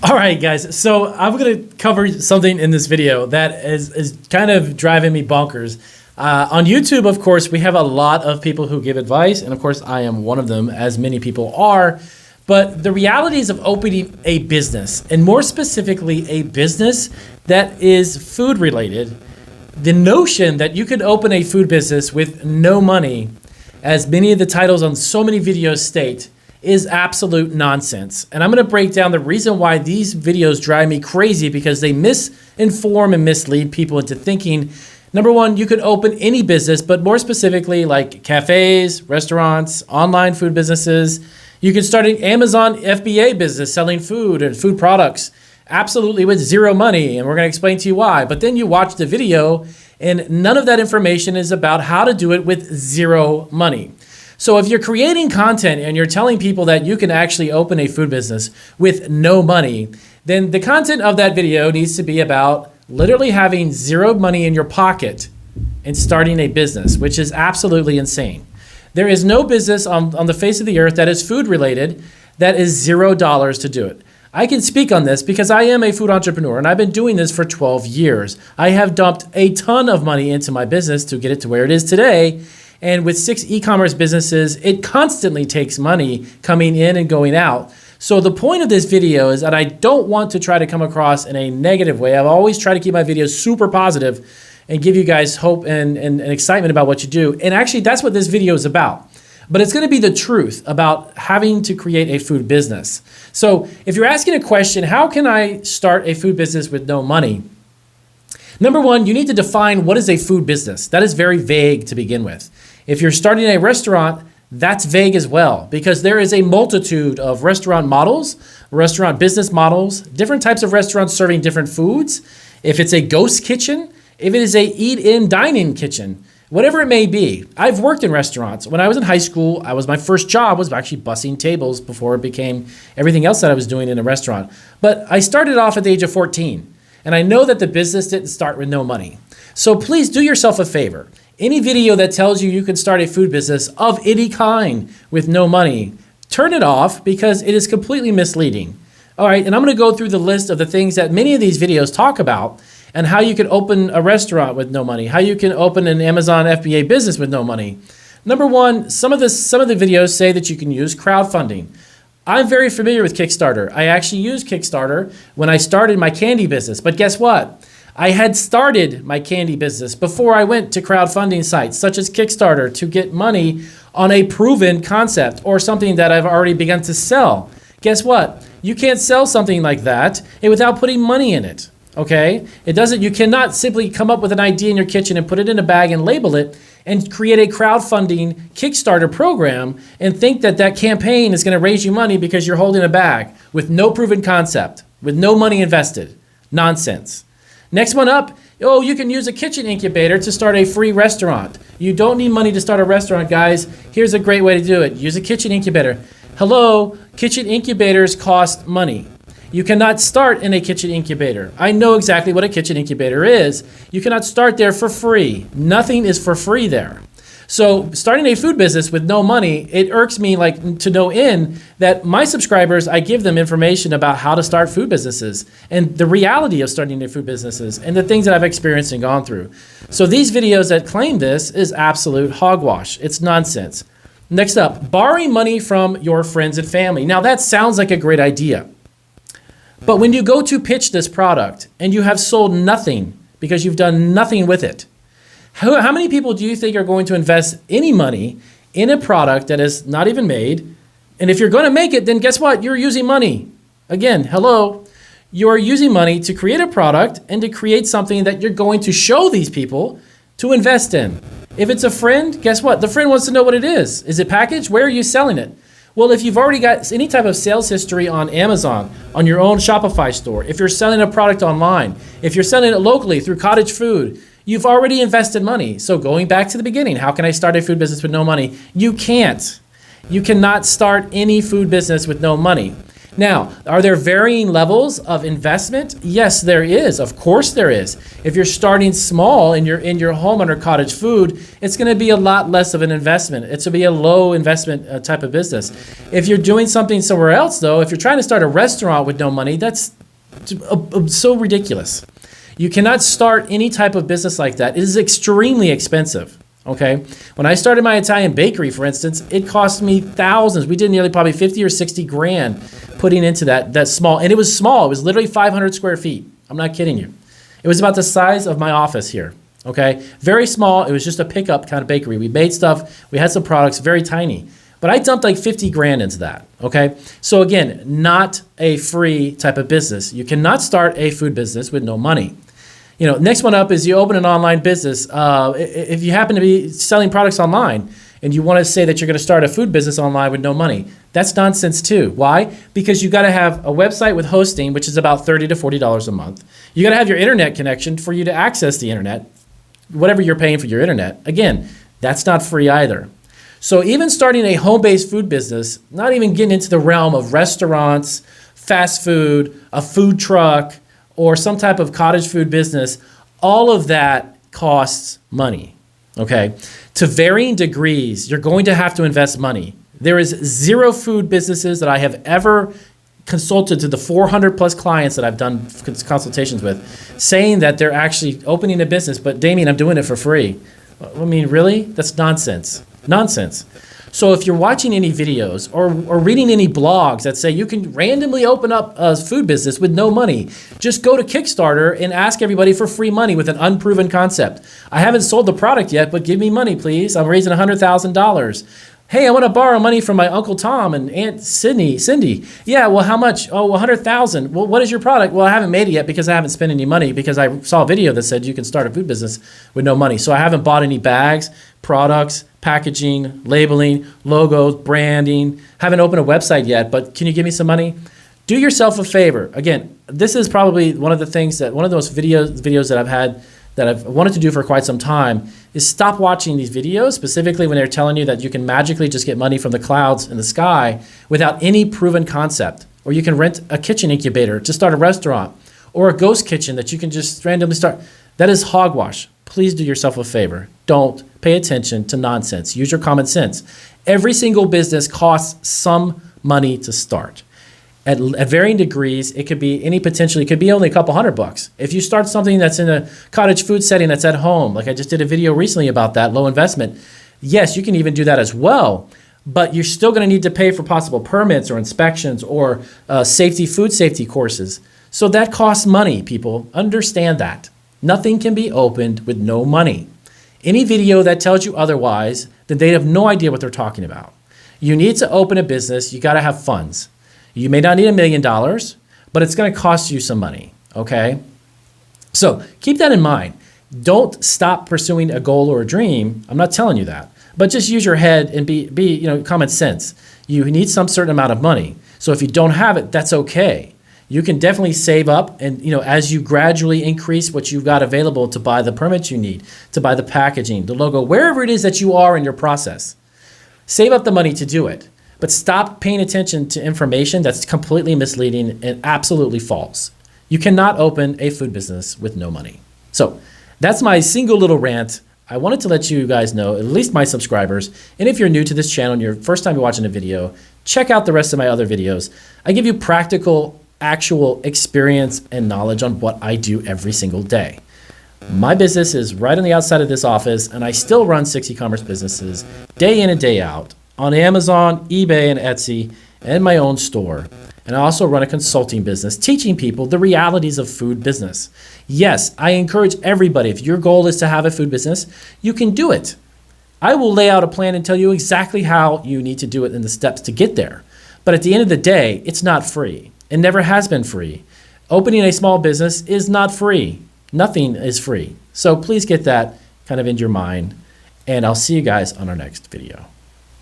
All right, guys. So I'm going to cover something in this video that is kind of driving me bonkers. On YouTube, of course, we have a lot of people who give advice, and of course, I am one of them, as many people are. But the realities of opening a business, and more specifically, a business that is food related, the notion that you could open a food business with no money, as many of the titles on so many videos state, is absolute nonsense. And I'm going to break down the reason why these videos drive me crazy, because they misinform and mislead people into thinking, number one, you could open any business, but more specifically like cafes, restaurants, online food businesses. You can start an Amazon FBA business selling food and food products absolutely with zero money. And we're going to explain to you why. But then you watch the video and none of that information is about how to do it with zero money. So if you're creating content and you're telling people that you can actually open a food business with no money, then the content of that video needs to be about literally having zero money in your pocket and starting a business, which is absolutely insane. There is no business on the face of the earth that is food related that is $0 to do it. I can speak on this because I am a food entrepreneur and I've been doing this for 12 years. I have dumped a ton of money into my business to get it to where it is today. And with 6 e-commerce businesses, it constantly takes money coming in and going out. So the point of this video is that I don't want to try to come across in a negative way. I've always tried to keep my videos super positive and give you guys hope and excitement about what you do. And actually, that's what this video is about. But it's going to be the truth about having to create a food business. So if you're asking a question, how can I start a food business with no money? Number one, you need to define what is a food business. That is very vague to begin with. If you're starting a restaurant, that's vague as well, because there is a multitude of restaurant models, restaurant business models, different types of restaurants serving different foods. If it's a ghost kitchen, if it is a eat-in, dine-in kitchen, whatever it may be. I've worked in restaurants. When I was in high school, my first job was actually bussing tables before it became everything else that I was doing in a restaurant. But I started off at the age of 14. And I know that the business didn't start with no money. So please do yourself a favor. Any video that tells you you can start a food business of any kind with no money, turn it off because it is completely misleading. All right, and I'm going to go through the list of the things that many of these videos talk about and how you can open a restaurant with no money, how you can open an Amazon FBA business with no money. Number one, some of the videos say that you can use crowdfunding. I'm very familiar with Kickstarter. I actually used Kickstarter when I started my candy business. But guess what? I had started my candy business before I went to crowdfunding sites such as Kickstarter to get money on a proven concept or something that I've already begun to sell. Guess what? You can't sell something like that without putting money in it. Okay? You cannot simply come up with an idea in your kitchen and put it in a bag and label it and create a crowdfunding Kickstarter program and think that that campaign is going to raise you money because you're holding a bag with no proven concept, with no money invested. Nonsense. Next one up, you can use a kitchen incubator to start a free restaurant. You don't need money to start a restaurant, guys. Here's a great way to do it. Use a kitchen incubator. Hello, kitchen incubators cost money. You cannot start in a kitchen incubator. I know exactly what a kitchen incubator is. You cannot start there for free. Nothing is for free there. So starting a food business with no money, it irks me like to no end that my subscribers, I give them information about how to start food businesses and the reality of starting their food businesses and the things that I've experienced and gone through. So these videos that claim this is absolute hogwash. It's nonsense. Next up, borrowing money from your friends and family. Now that sounds like a great idea. But when you go to pitch this product and you have sold nothing because you've done nothing with it, how many people do you think are going to invest any money in a product that is not even made? And if you're going to make it, then guess what? You're using money. Again, hello. You're using money to create a product and to create something that you're going to show these people to invest in. If it's a friend, guess what? The friend wants to know what it is. Is it packaged? Where are you selling it? Well, if you've already got any type of sales history on Amazon, on your own Shopify store, if you're selling a product online, if you're selling it locally through Cottage Food, you've already invested money. So going back to the beginning, how can I start a food business with no money? You can't. You cannot start any food business with no money. Now, are there varying levels of investment? Yes, there is. Of course there is. If you're starting small and you're in your home under cottage food, it's going to be a lot less of an investment. It's going to be a low investment type of business. If you're doing something somewhere else, though, if you're trying to start a restaurant with no money, that's so ridiculous. You cannot start any type of business like that. It is extremely expensive. Okay, when I started my Italian bakery, for instance, it cost me thousands. We did nearly probably 50 or 60 grand putting into that small, and it was small. It was literally 500 square feet. I'm not kidding you. It was about the size of my office here. Okay, very small. It was just a pickup kind of bakery. We made stuff. We had some products, very tiny. But I dumped like 50 grand into that. Okay, so again, not a free type of business. You cannot start a food business with no money. You know, next one up is you open an online business. If you happen to be selling products online and you want to say that you're going to start a food business online with no money, that's nonsense too. Why? Because you got to have a website with hosting, which is about $30 to $40 a month. You got to have your internet connection for you to access the internet, whatever you're paying for your internet. Again, that's not free either. So even starting a home-based food business, not even getting into the realm of restaurants, fast food, a food truck, or some type of cottage food business, all of that costs money, okay? To varying degrees, you're going to have to invest money. There is zero food businesses that I have ever consulted to the 400 plus clients that I've done consultations with, saying that they're actually opening a business, but Damien, I'm doing it for free. I mean, really? That's nonsense. Nonsense. So if you're watching any videos or reading any blogs that say you can randomly open up a food business with no money, just go to Kickstarter and ask everybody for free money with an unproven concept. I haven't sold the product yet, but give me money, please. I'm raising $100,000. Hey, I want to borrow money from my Uncle Tom and Aunt Cindy. Yeah, well, how much? Oh, $100,000. Well, what is your product? Well, I haven't made it yet because I haven't spent any money because I saw a video that said you can start a food business with no money. So I haven't bought any bags, products, packaging, labeling, logos, branding. Haven't opened a website yet, but can you give me some money? Do yourself a favor. Again, this is probably one of the things that, one of those videos that I've had that I've wanted to do for quite some time is stop watching these videos, specifically when they're telling you that you can magically just get money from the clouds in the sky without any proven concept. Or you can rent a kitchen incubator to start a restaurant, or a ghost kitchen that you can just randomly start. That is hogwash. Please do yourself a favor. Don't pay attention to nonsense. Use your common sense. Every single business costs some money to start. At varying degrees, it could be it could be only a couple $100. If you start something that's in a cottage food setting that's at home, like I just did a video recently about that, low investment, yes, you can even do that as well, but you're still going to need to pay for possible permits or inspections or food safety courses. So that costs money, people. Understand that. Nothing can be opened with no money. Any video that tells you otherwise, then they have no idea what they're talking about. You need to open a business. You got to have funds. You may not need $1 million, but it's going to cost you some money, okay? So keep that in mind. Don't stop pursuing a goal or a dream. I'm not telling you that, but just use your head and be common sense. You need some certain amount of money. So if you don't have it, that's okay. You can definitely save up, and as you gradually increase what you've got available to buy the permits you need, to buy the packaging, the logo, wherever it is that you are in your process, save up the money to do it. But stop paying attention to information that's completely misleading and absolutely false. You cannot open a food business with no money. So that's my single little rant. I wanted to let you guys know, at least my subscribers, and if you're new to this channel and your first time you're watching a video, check out the rest of my other videos. I give you practical, actual experience and knowledge on what I do every single day. My business is right on the outside of this office, and I still run 6 e-commerce businesses day in and day out on Amazon, eBay, and Etsy, and my own store. And I also run a consulting business teaching people the realities of food business. Yes, I encourage everybody, if your goal is to have a food business, you can do it. I will lay out a plan and tell you exactly how you need to do it and the steps to get there. But at the end of the day, it's not free. It never has been free. Opening a small business is not free. Nothing is free. So please get that kind of in your mind, and I'll see you guys on our next video.